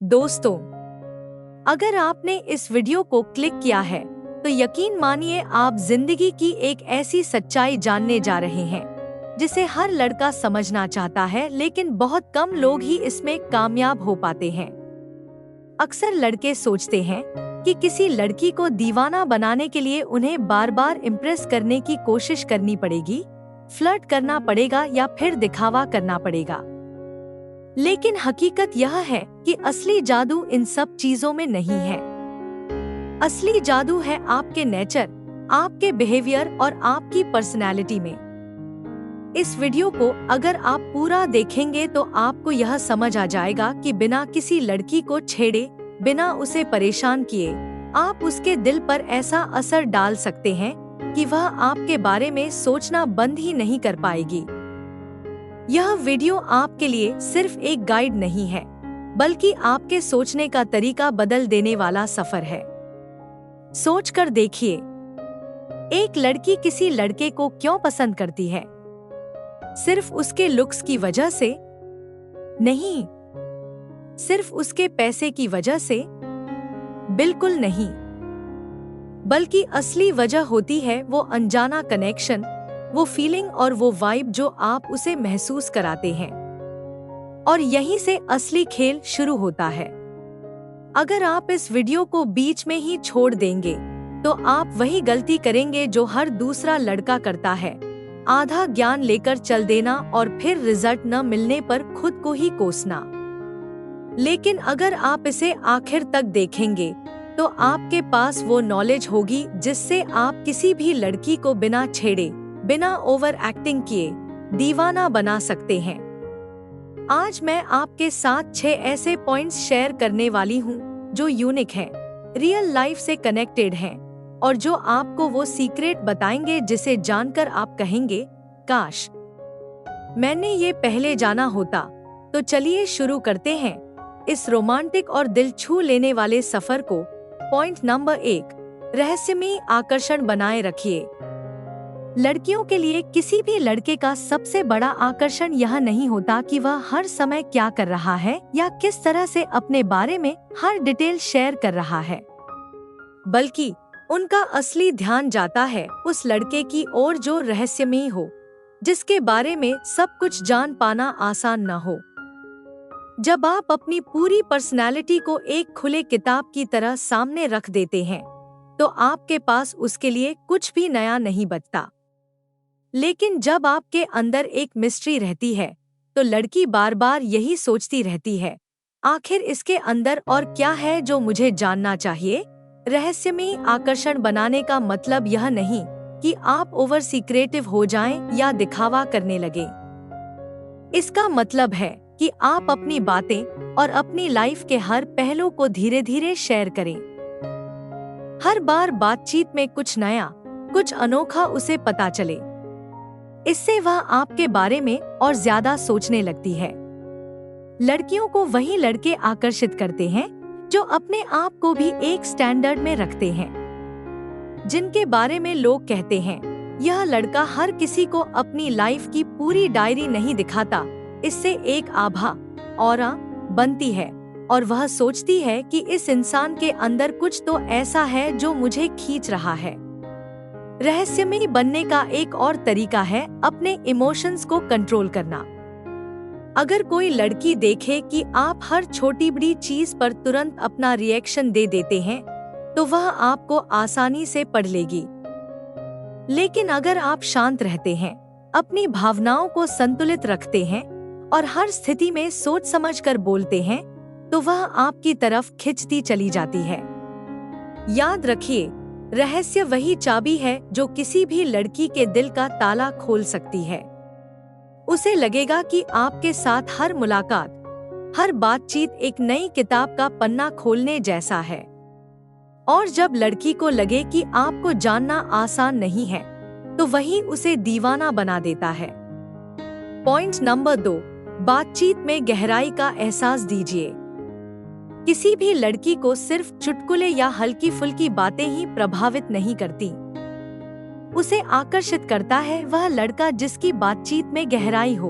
दोस्तों, अगर आपने इस वीडियो को क्लिक किया है तो यकीन मानिए आप जिंदगी की एक ऐसी सच्चाई जानने जा रहे हैं जिसे हर लड़का समझना चाहता है, लेकिन बहुत कम लोग ही इसमें कामयाब हो पाते हैं। अक्सर लड़के सोचते हैं कि किसी लड़की को दीवाना बनाने के लिए उन्हें बार बार इम्प्रेस करने की कोशिश करनी पड़ेगी, फ्लर्ट करना पड़ेगा या फिर दिखावा करना पड़ेगा। लेकिन हकीकत यह है कि असली जादू इन सब चीजों में नहीं है। असली जादू है आपके नेचर, आपके बिहेवियर और आपकी पर्सनैलिटी में। इस वीडियो को अगर आप पूरा देखेंगे तो आपको यह समझ आ जाएगा कि बिना किसी लड़की को छेड़े, बिना उसे परेशान किए, आप उसके दिल पर ऐसा असर डाल सकते हैं कि वह आपके बारे में सोचना बंद ही नहीं कर पाएगी। यह वीडियो आपके लिए सिर्फ एक गाइड नहीं है, बल्कि आपके सोचने का तरीका बदल देने वाला सफर है। सोच कर देखिए, एक लड़की किसी लड़के को क्यों पसंद करती है? सिर्फ उसके लुक्स की वजह से नहीं, सिर्फ उसके पैसे की वजह से बिल्कुल नहीं, बल्कि असली वजह होती है वो अनजाना कनेक्शन, वो फीलिंग और वो वाइब जो आप उसे महसूस कराते हैं। और यहीं से असली खेल शुरू होता है। अगर आप इस वीडियो को बीच में ही छोड़ देंगे तो आप वही गलती करेंगे जो हर दूसरा लड़का करता है, आधा ज्ञान लेकर चल देना और फिर रिजल्ट न मिलने पर खुद को ही कोसना। लेकिन अगर आप इसे आखिर तक देखेंगे तो आपके पास वो नॉलेज होगी जिससे आप किसी भी लड़की को बिना छेड़े, बिना ओवर एक्टिंग किए दीवाना बना सकते हैं। आज मैं आपके साथ 6 ऐसे पॉइंट्स शेयर करने वाली हूँ जो यूनिक हैं, रियल लाइफ से कनेक्टेड हैं और जो आपको वो सीक्रेट बताएंगे जिसे जानकर आप कहेंगे, काश मैंने ये पहले जाना होता। तो चलिए शुरू करते हैं इस रोमांटिक और दिल छू लेने वाले सफर को। पॉइंट नंबर 1, रहस्यमयी आकर्षण बनाए रखिए। लड़कियों के लिए किसी भी लड़के का सबसे बड़ा आकर्षण यह नहीं होता कि वह हर समय क्या कर रहा है या किस तरह से अपने बारे में हर डिटेल शेयर कर रहा है, बल्कि उनका असली ध्यान जाता है उस लड़के की ओर जो रहस्यमयी हो, जिसके बारे में सब कुछ जान पाना आसान न हो। जब आप अपनी पूरी पर्सनैलिटी को एक खुले किताब की तरह सामने रख देते हैं तो आपके पास उसके लिए कुछ भी नया नहीं बचता। लेकिन जब आपके अंदर एक मिस्ट्री रहती है तो लड़की बार बार यही सोचती रहती है, आखिर इसके अंदर और क्या है जो मुझे जानना चाहिए। रहस्यमयी आकर्षण बनाने का मतलब यह नहीं कि आप ओवर सीक्रेटिव हो जाएं या दिखावा करने लगे। इसका मतलब है कि आप अपनी बातें और अपनी लाइफ के हर पहलू को धीरे धीरे शेयर करें। हर बार बातचीत में कुछ नया, कुछ अनोखा उसे पता चले। इससे वह आपके बारे में और ज्यादा सोचने लगती है। लड़कियों को वही लड़के आकर्षित करते हैं जो अपने आप को भी एक स्टैंडर्ड में रखते हैं, जिनके बारे में लोग कहते हैं, यह लड़का हर किसी को अपनी लाइफ की पूरी डायरी नहीं दिखाता। इससे एक आभा, ऑरा बनती है और वह सोचती है कि इस इंसान के अंदर कुछ तो ऐसा है जो मुझे खींच रहा है। रहस्यमयी बनने का एक और तरीका है अपने इमोशंस को कंट्रोल करना। अगर कोई लड़की देखे कि आप हर छोटी बड़ी चीज पर तुरंत अपना रिएक्शन दे देते हैं तो वह आपको आसानी से पढ़ लेगी। लेकिन अगर आप शांत रहते हैं, अपनी भावनाओं को संतुलित रखते हैं और हर स्थिति में सोच समझकर बोलते हैं तो वह आपकी तरफ खिंचती चली जाती है। याद रखिए, रहस्य वही चाबी है जो किसी भी लड़की के दिल का ताला खोल सकती है। उसे लगेगा कि आपके साथ हर मुलाकात, हर बातचीत एक नई किताब का पन्ना खोलने जैसा है। और जब लड़की को लगे कि आपको जानना आसान नहीं है तो वही उसे दीवाना बना देता है। पॉइंट नंबर 2, बातचीत में गहराई का एहसास दीजिए। किसी भी लड़की को सिर्फ चुटकुले या हल्की फुल्की बातें ही प्रभावित नहीं करती। उसे आकर्षित करता है वह लड़का जिसकी बातचीत में गहराई हो।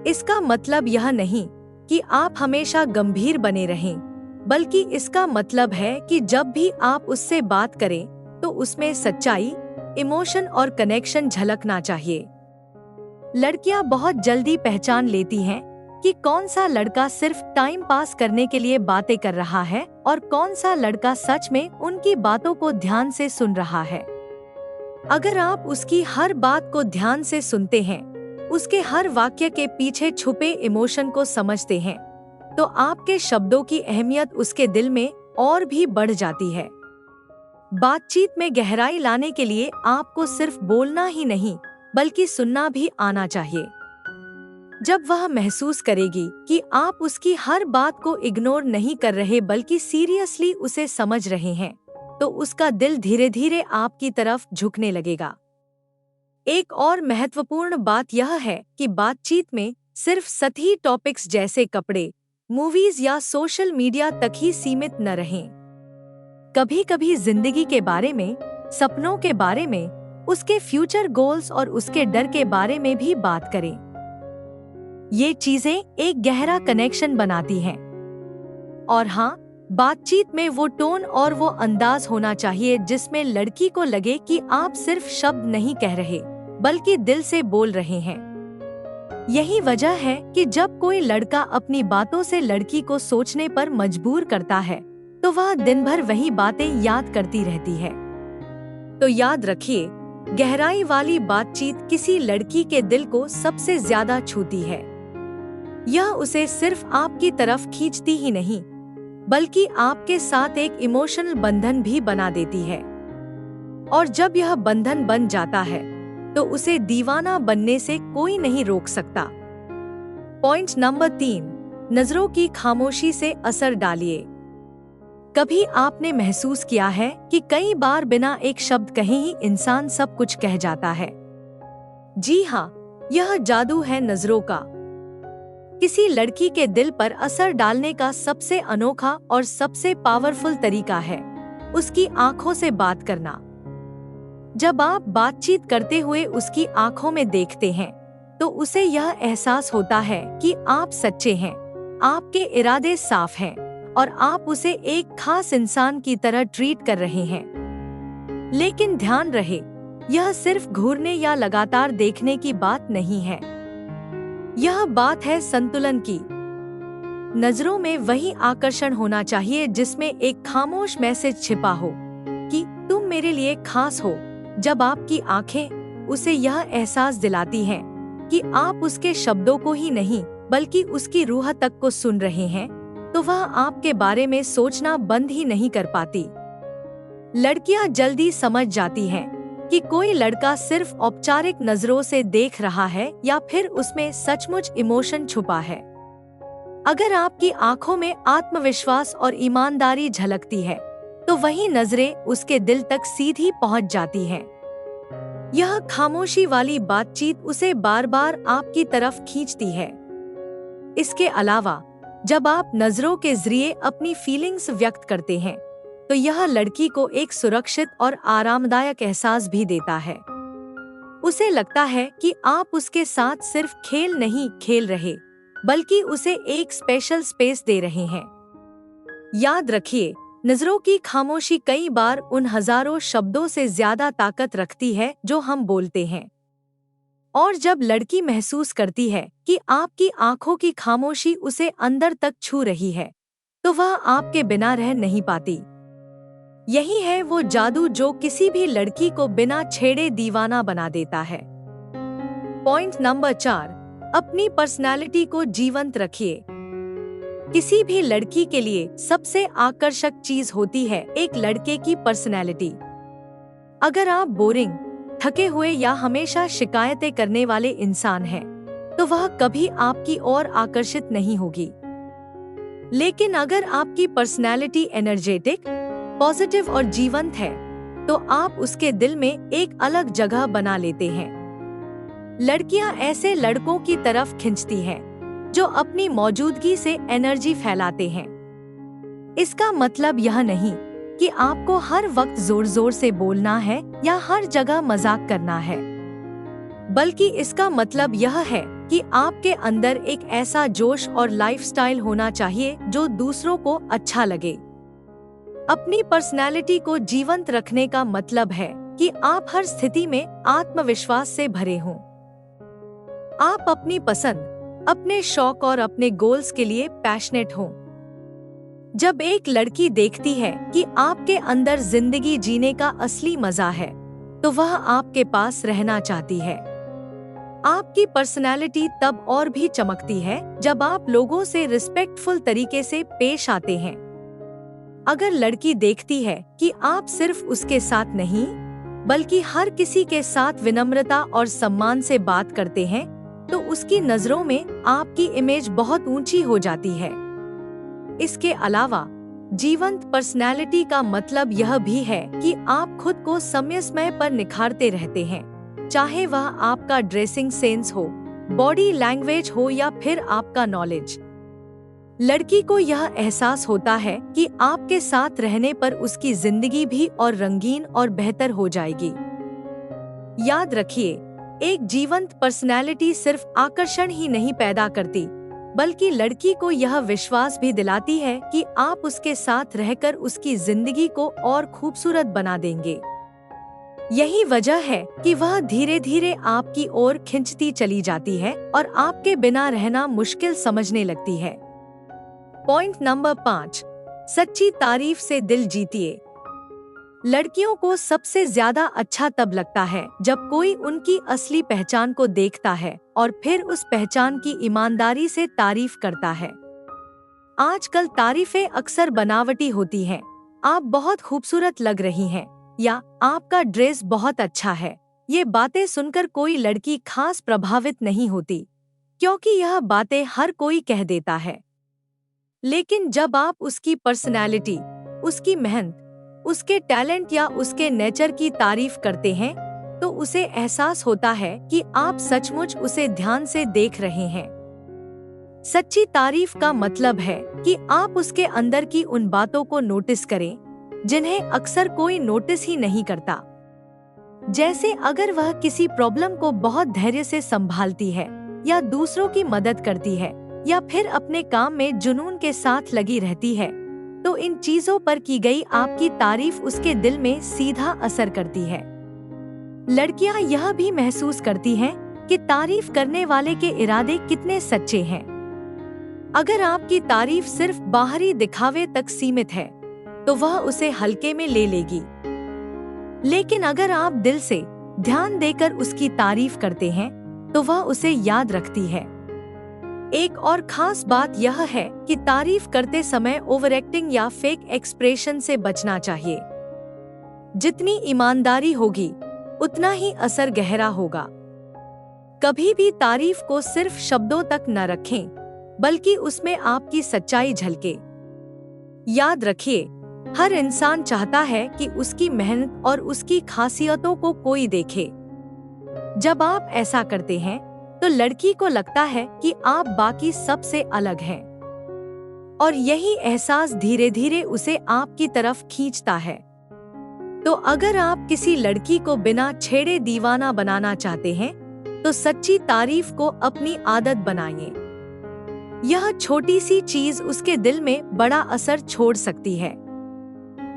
इसका मतलब यह नहीं कि आप हमेशा गंभीर बने रहें, बल्कि इसका मतलब है कि जब भी आप उससे बात करें तो उसमें सच्चाई, इमोशन और कनेक्शन झलकना चाहिए। लड़कियां बहुत जल्दी पहचान लेती हैं कि कौन सा लड़का सिर्फ टाइम पास करने के लिए बातें कर रहा है और कौन सा लड़का सच में उनकी बातों को ध्यान से सुन रहा है। अगर आप उसकी हर बात को ध्यान से सुनते हैं, उसके हर वाक्य के पीछे छुपे इमोशन को समझते हैं, तो आपके शब्दों की अहमियत उसके दिल में और भी बढ़ जाती है। बातचीत में गहराई लाने के लिए आपको सिर्फ बोलना ही नहीं, बल्कि सुनना भी आना चाहिए। जब वह महसूस करेगी कि आप उसकी हर बात को इग्नोर नहीं कर रहे बल्कि सीरियसली उसे समझ रहे हैं, तो उसका दिल धीरे धीरे आपकी तरफ झुकने लगेगा। एक और महत्वपूर्ण बात यह है कि बातचीत में सिर्फ सतही टॉपिक्स जैसे कपड़े, मूवीज या सोशल मीडिया तक ही सीमित न रहें। कभी-कभी जिंदगी के बारे में, सपनों के बारे में, उसके फ्यूचर गोल्स और उसके डर के बारे में भी बात करें। ये चीजें एक गहरा कनेक्शन बनाती हैं। और हाँ, बातचीत में वो टोन और वो अंदाज होना चाहिए जिसमें लड़की को लगे कि आप सिर्फ शब्द नहीं कह रहे, बल्कि दिल से बोल रहे हैं। यही वजह है कि जब कोई लड़का अपनी बातों से लड़की को सोचने पर मजबूर करता है, तो वह दिन भर वही बातें याद करती रहती है। तो याद रखिए, गहराई वाली बातचीत किसी लड़की के दिल को सबसे ज्यादा छूती है। यह उसे सिर्फ आपकी तरफ खींचती ही नहीं, बल्कि आपके साथ एक इमोशनल बंधन भी बना देती है। और जब यह बंधन बन जाता है, तो उसे दीवाना बनने से कोई नहीं रोक सकता। पॉइंट नंबर 3, नजरों की खामोशी से असर डालिए। कभी आपने महसूस किया है कि कई बार बिना एक शब्द कहे ही इंसान सब कुछ कह जाता है? जी हाँ, यह जादू है नजरों का। किसी लड़की के दिल पर असर डालने का सबसे अनोखा और सबसे पावरफुल तरीका है उसकी आंखों से बात करना। जब आप बातचीत करते हुए उसकी आंखों में देखते हैं, तो उसे यह एहसास होता है कि आप सच्चे हैं, आपके इरादे साफ हैं और आप उसे एक खास इंसान की तरह ट्रीट कर रहे हैं। लेकिन ध्यान रहे, यह सिर्फ घूरने या लगातार देखने की बात नहीं है। यह बात है संतुलन की। नजरों में वही आकर्षण होना चाहिए जिसमें एक खामोश मैसेज छिपा हो कि तुम मेरे लिए खास हो। जब आपकी आंखें उसे यह एहसास दिलाती हैं कि आप उसके शब्दों को ही नहीं, बल्कि उसकी रूह तक को सुन रहे हैं, तो वह आपके बारे में सोचना बंद ही नहीं कर पाती। लड़कियां जल्दी समझ जाती हैं कि कोई लड़का सिर्फ औपचारिक नजरों से देख रहा है या फिर उसमें सचमुच इमोशन छुपा है। अगर आपकी आंखों में आत्मविश्वास और ईमानदारी झलकती है, तो वही नजरें उसके दिल तक सीधी पहुंच जाती हैं। यह खामोशी वाली बातचीत उसे बार बार आपकी तरफ खींचती है। इसके अलावा, जब आप नजरों के जरिए अपनी फीलिंग्स व्यक्त करते हैं, तो यह लड़की को एक सुरक्षित और आरामदायक एहसास भी देता है। उसे लगता है कि आप उसके साथ सिर्फ खेल नहीं खेल रहे, बल्कि उसे एक स्पेशल स्पेस दे रहे हैं। याद रखिए, नजरों की खामोशी कई बार उन हजारों शब्दों से ज्यादा ताकत रखती है जो हम बोलते हैं। और जब लड़की महसूस करती है कि आपकी आंखों की खामोशी उसे अंदर तक छू रही है, तो वह आपके बिना रह नहीं पाती। यही है वो जादू जो किसी भी लड़की को बिना छेड़े दीवाना बना देता है। पॉइंट नंबर 4, अपनी पर्सनालिटी को जीवंत रखिए। किसी भी लड़की के लिए सबसे आकर्षक चीज होती है एक लड़के की पर्सनैलिटी। अगर आप बोरिंग, थके हुए या हमेशा शिकायतें करने वाले इंसान हैं, तो वह कभी आपकी ओर आकर्षित नहीं होगी। लेकिन अगर आपकी पर्सनैलिटी एनर्जेटिक, पॉजिटिव और जीवंत है, तो आप उसके दिल में एक अलग जगह बना लेते हैं। लड़कियां ऐसे लड़कों की तरफ खिंचती हैं जो अपनी मौजूदगी से एनर्जी फैलाते हैं। इसका मतलब यह नहीं कि आपको हर वक्त जोर जोर से बोलना है या हर जगह मजाक करना है, बल्कि इसका मतलब यह है कि आपके अंदर एक ऐसा जोश और लाइफस्टाइल होना चाहिए जो दूसरों को अच्छा लगे। अपनी पर्सनैलिटी को जीवंत रखने का मतलब है कि आप हर स्थिति में आत्मविश्वास से भरे हों। आप अपनी पसंद, अपने शौक और अपने गोल्स के लिए पैशनेट हों। जब एक लड़की देखती है कि आपके अंदर जिंदगी जीने का असली मजा है, तो वह आपके पास रहना चाहती है। आपकी पर्सनैलिटी तब और भी चमकती है जब आप लोगों से रिस्पेक्टफुल तरीके से पेश आते हैं। अगर लड़की देखती है कि आप सिर्फ उसके साथ नहीं, बल्कि हर किसी के साथ विनम्रता और सम्मान से बात करते हैं, तो उसकी नजरों में आपकी इमेज बहुत ऊंची हो जाती है। इसके अलावा जीवंत पर्सनैलिटी का मतलब यह भी है कि आप खुद को समय समय पर निखारते रहते हैं, चाहे वह आपका ड्रेसिंग सेंस हो, बॉडी लैंग्वेज हो या फिर आपका नॉलेज। लड़की को यह एहसास होता है कि आपके साथ रहने पर उसकी जिंदगी भी और रंगीन और बेहतर हो जाएगी। याद रखिए, एक जीवंत पर्सनैलिटी सिर्फ आकर्षण ही नहीं पैदा करती, बल्कि लड़की को यह विश्वास भी दिलाती है कि आप उसके साथ रहकर उसकी जिंदगी को और खूबसूरत बना देंगे। यही वजह है कि वह धीरे धीरे आपकी ओर खिंचती चली जाती है और आपके बिना रहना मुश्किल समझने लगती है। पॉइंट नंबर 5, सच्ची तारीफ से दिल जीतिए। लड़कियों को सबसे ज्यादा अच्छा तब लगता है जब कोई उनकी असली पहचान को देखता है और फिर उस पहचान की ईमानदारी से तारीफ करता है। आजकल तारीफें अक्सर बनावटी होती हैं। आप बहुत खूबसूरत लग रही हैं या आपका ड्रेस बहुत अच्छा है। ये बातें सुनकर कोई लड़की खास प्रभावित नहीं होती, क्योंकि यह बातें हर कोई कह देता है। लेकिन जब आप उसकी पर्सनैलिटी, उसकी मेहनत, उसके टैलेंट या उसके नेचर की तारीफ करते हैं, तो उसे एहसास होता है कि आप सचमुच उसे ध्यान से देख रहे हैं। सच्ची तारीफ का मतलब है कि आप उसके अंदर की उन बातों को नोटिस करें जिन्हें अक्सर कोई नोटिस ही नहीं करता। जैसे अगर वह किसी प्रॉब्लम को बहुत धैर्य से संभालती है, या दूसरों की मदद करती है, या फिर अपने काम में जुनून के साथ लगी रहती है, तो इन चीजों पर की गई आपकी तारीफ उसके दिल में सीधा असर करती है। लड़कियां यह भी महसूस करती हैं कि तारीफ करने वाले के इरादे कितने सच्चे हैं। अगर आपकी तारीफ सिर्फ बाहरी दिखावे तक सीमित है, तो वह उसे हल्के में ले लेगी। लेकिन अगर आप दिल से ध्यान देकर उसकी तारीफ करते हैं, तो वह उसे याद रखती है। एक और खास बात यह है कि तारीफ करते समय ओवर एक्टिंग या फेक एक्सप्रेशन से बचना चाहिए। जितनी ईमानदारी होगी, उतना ही असर गहरा होगा। कभी भी तारीफ को सिर्फ शब्दों तक न रखें, बल्कि उसमें आपकी सच्चाई झलके। याद रखिए, हर इंसान चाहता है कि उसकी मेहनत और उसकी खासियतों को कोई देखे। जब आप ऐसा करते हैं, तो लड़की को लगता है कि आप बाकी सबसे अलग हैं, और यही एहसास धीरे धीरे उसे आपकी तरफ खींचता है। तो अगर आप किसी लड़की को बिना छेड़े दीवाना बनाना चाहते हैं, तो सच्ची तारीफ को अपनी आदत बनाइए। यह छोटी सी चीज उसके दिल में बड़ा असर छोड़ सकती है।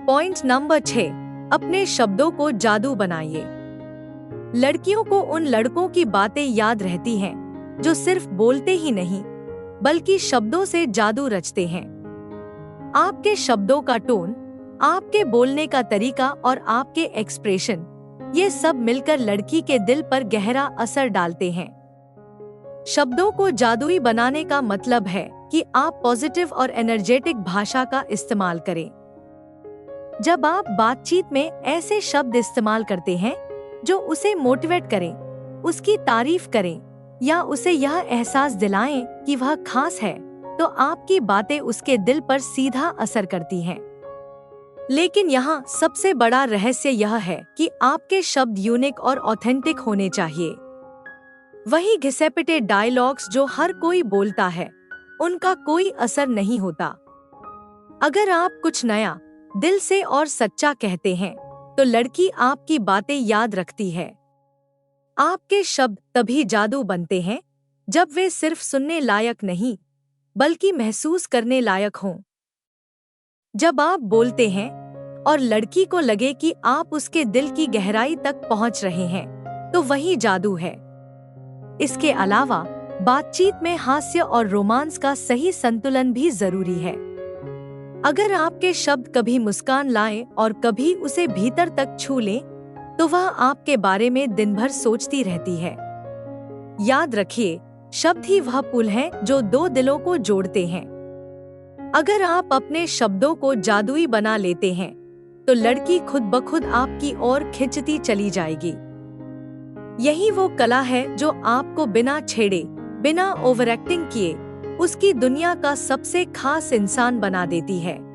पॉइंट नंबर 6, अपने शब्दों को जादू बनाइए। लड़कियों को उन लड़कों की बातें याद रहती हैं जो सिर्फ बोलते ही नहीं, बल्कि शब्दों से जादू रचते हैं। आपके शब्दों का टोन, आपके बोलने का तरीका और आपके एक्सप्रेशन, ये सब मिलकर लड़की के दिल पर गहरा असर डालते हैं। शब्दों को जादुई बनाने का मतलब है कि आप पॉजिटिव और एनर्जेटिक भाषा का इस्तेमाल करें। जब आप बातचीत में ऐसे शब्द इस्तेमाल करते हैं जो उसे मोटिवेट करें, उसकी तारीफ करें या उसे यह एहसास दिलाएं कि वह खास है, तो आपकी बातें उसके दिल पर सीधा असर करती हैं। लेकिन यहाँ सबसे बड़ा रहस्य यह है कि आपके शब्द यूनिक और ऑथेंटिक होने चाहिए। वही घिसे-पिटे डायलॉग्स जो हर कोई बोलता है, उनका कोई असर नहीं होता। अगर आप कुछ नया, दिल से और सच्चा कहते हैं, तो लड़की आपकी बातें याद रखती है। आपके शब्द तभी जादू बनते हैं जब वे सिर्फ सुनने लायक नहीं बल्कि महसूस करने लायक हों। जब आप बोलते हैं और लड़की को लगे कि आप उसके दिल की गहराई तक पहुंच रहे हैं, तो वही जादू है। इसके अलावा बातचीत में हास्य और रोमांस का सही संतुलन भी जरूरी है। अगर आपके शब्द कभी मुस्कान लाएं और कभी उसे भीतर तक छू लें, तो वह आपके बारे में दिन भर सोचती रहती है। याद रखिए, शब्द ही वह पुल है जो दो दिलों को जोड़ते हैं। अगर आप अपने शब्दों को जादुई बना लेते हैं, तो लड़की खुद ब खुद आपकी ओर खिंचती चली जाएगी। यही वो कला है जो आपको बिना छेड़े, बिना ओवर एक्टिंग किए, उसकी दुनिया का सबसे खास इंसान बना देती है।